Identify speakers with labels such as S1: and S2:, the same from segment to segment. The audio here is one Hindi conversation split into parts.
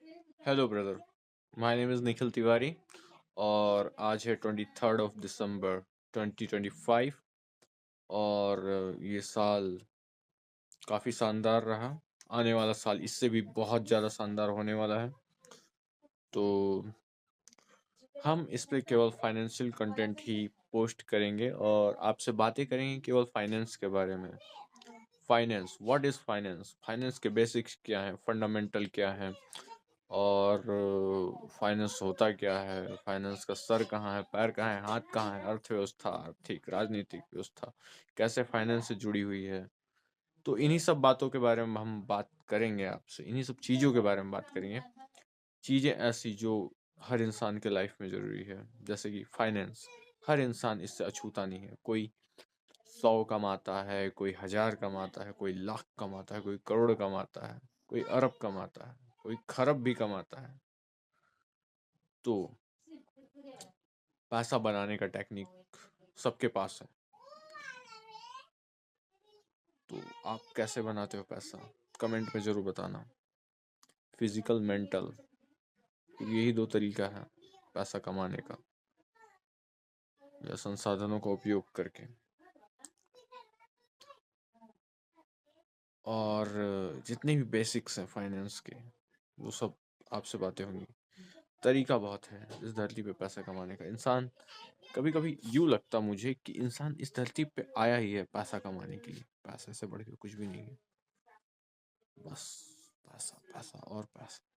S1: Hello brother, my name is Nikhil Tiwari और आज है 23 दिसंबर 2025 और ये साल काफ़ी शानदार रहा। आने वाला साल इससे भी बहुत ज़्यादा शानदार होने वाला है। तो हम इस पे केवल फाइनेंशियल कंटेंट ही पोस्ट करेंगे और आपसे बातें करेंगे केवल फाइनेंस के बारे में। Finance, what is finance? Finance के बेसिक्स क्या हैं, फंडामेंटल क्या हैं और फाइनेंस होता क्या है, फाइनेंस का सर कहाँ है, पैर कहाँ है, हाथ कहाँ है, अर्थव्यवस्था, आर्थिक, राजनीतिक व्यवस्था कैसे फाइनेंस से जुड़ी हुई है। तो इन्हीं सब बातों के बारे में हम बात करेंगे आपसे, इन्हीं सब चीज़ों के बारे में बात करेंगे। चीज़ें ऐसी जो हर इंसान के लाइफ में ज़रूरी है, जैसे कि फाइनेंस। हर इंसान इससे अछूता नहीं है। कोई 100 कमाता है, कोई 1000 कमाता है, कोई लाख कमाता है, कोई करोड़ कमाता है, कोई अरब कमाता है, कोई खरब भी कमाता है। तो पैसा बनाने का टेक्निक सबके पास है। तो आप कैसे बनाते हो पैसा, कमेंट में ज़रूर बताना। फिजिकल, मेंटल, यही दो तरीका है पैसा कमाने का, या संसाधनों का उपयोग करके। और जितने भी बेसिक्स हैं फाइनेंस के, वो सब आपसे बातें होंगी। तरीका बहुत है इस धरती पे पैसा कमाने का। इंसान, कभी कभी यूँ लगता मुझे कि इंसान इस धरती पे आया ही है पैसा कमाने के लिए। पैसे से बढ़ के कुछ भी नहीं है, बस पैसा, पैसा और पैसा।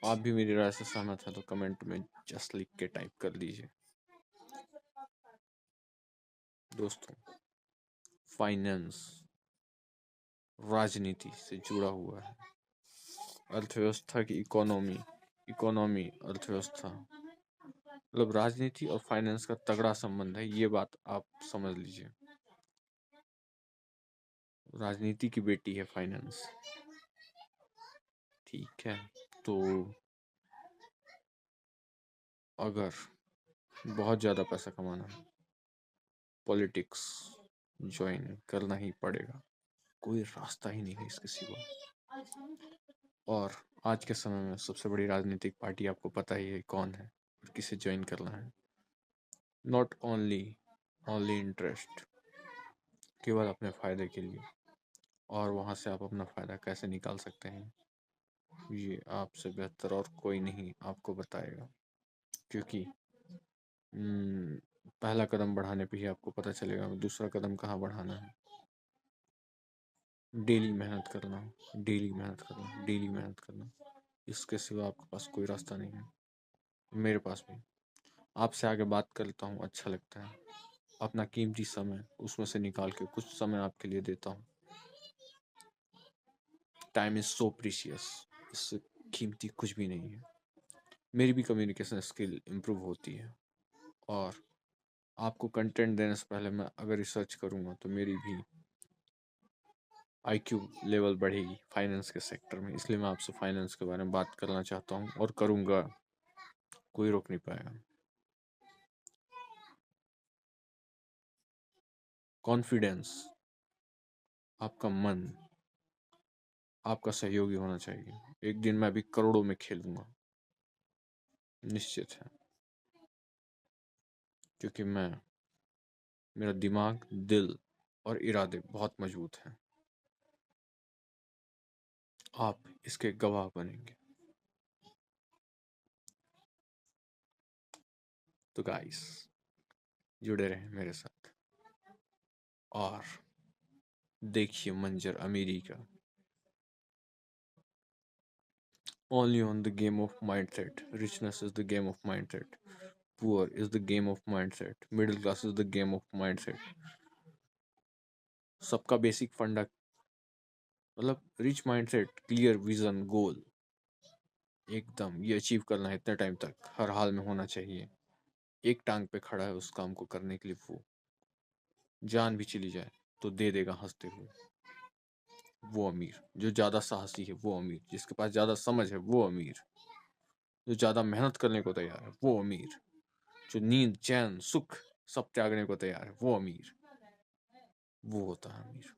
S1: आप भी मेरी राय से सहमत हैं तो कमेंट में जस्ट लिख के टाइप कर दीजिए। दोस्तों, फाइनेंस राजनीति से जुड़ा हुआ है। अर्थव्यवस्था की इकोनॉमी, इकोनॉमी अर्थव्यवस्था, मतलब राजनीति और फाइनेंस का तगड़ा संबंध है। ये बात आप समझ लीजिए। राजनीति की बेटी है फाइनेंस, ठीक है। तो अगर बहुत ज़्यादा पैसा कमाना है, पॉलिटिक्स ज्वाइन करना ही पड़ेगा। कोई रास्ता ही नहीं है इसके सिवा। और आज के समय में सबसे बड़ी राजनीतिक पार्टी आपको पता ही है कौन है और किसे ज्वाइन करना है। नॉट ओनली ओनली इंटरेस्ट, केवल अपने फ़ायदे के लिए। और वहाँ से आप अपना फ़ायदा कैसे निकाल सकते हैं, ये आपसे बेहतर और कोई नहीं आपको बताएगा। क्योंकि पहला कदम बढ़ाने पे ही आपको पता चलेगा दूसरा कदम कहाँ बढ़ाना है। डेली मेहनत करना, डेली मेहनत करना, डेली मेहनत करना, इसके सिवा आपके पास कोई रास्ता नहीं है। मेरे पास भी। आपसे आगे बात करता हूँ, अच्छा लगता है। अपना कीमती समय उसमें से निकाल के कुछ समय आपके लिए देता हूँ। टाइम इज़ सो प्रीशियस, इससे कीमती कुछ भी नहीं है। मेरी भी कम्युनिकेशन स्किल इम्प्रूव होती है और आपको कंटेंट देने से पहले मैं अगर रिसर्च करूँगा तो मेरी भी आईक्यू लेवल बढ़ेगी फाइनेंस के सेक्टर में। इसलिए मैं आपसे फाइनेंस के बारे में बात करना चाहता हूँ और करूँगा, कोई रोक नहीं पाएगा। कॉन्फिडेंस, आपका मन आपका सहयोगी होना चाहिए। एक दिन मैं भी करोड़ों में खेलूंगा, निश्चित है। क्योंकि मेरा दिमाग, दिल और इरादे बहुत मजबूत हैं। आप इसके गवाह बनेंगे। तो गाइस, जुड़े रहें मेरे साथ और देखिए मंजर अमीरी का। Only on the game of mindset. Richness is the game of mindset. Poor is the game of mindset. Middle class is the game of mindset. सबका बेसिक फंडा, मतलब रिच माइंडसेट, क्लियर विजन, गोल, एकदम ये अचीव करना है इतने टाइम तक, हर हाल में होना चाहिए। एक टांग पे खड़ा है उस काम को करने के लिए, वो जान भी चली जाए तो दे देगा हंसते हुए। वो अमीर। जो ज्यादा साहसी है वो अमीर। जिसके पास ज्यादा समझ है वो अमीर। जो ज्यादा मेहनत करने को तैयार है वो अमीर। जो नींद, चैन, सुख सब त्यागने को तैयार है वो अमीर। वो होता है अमीर।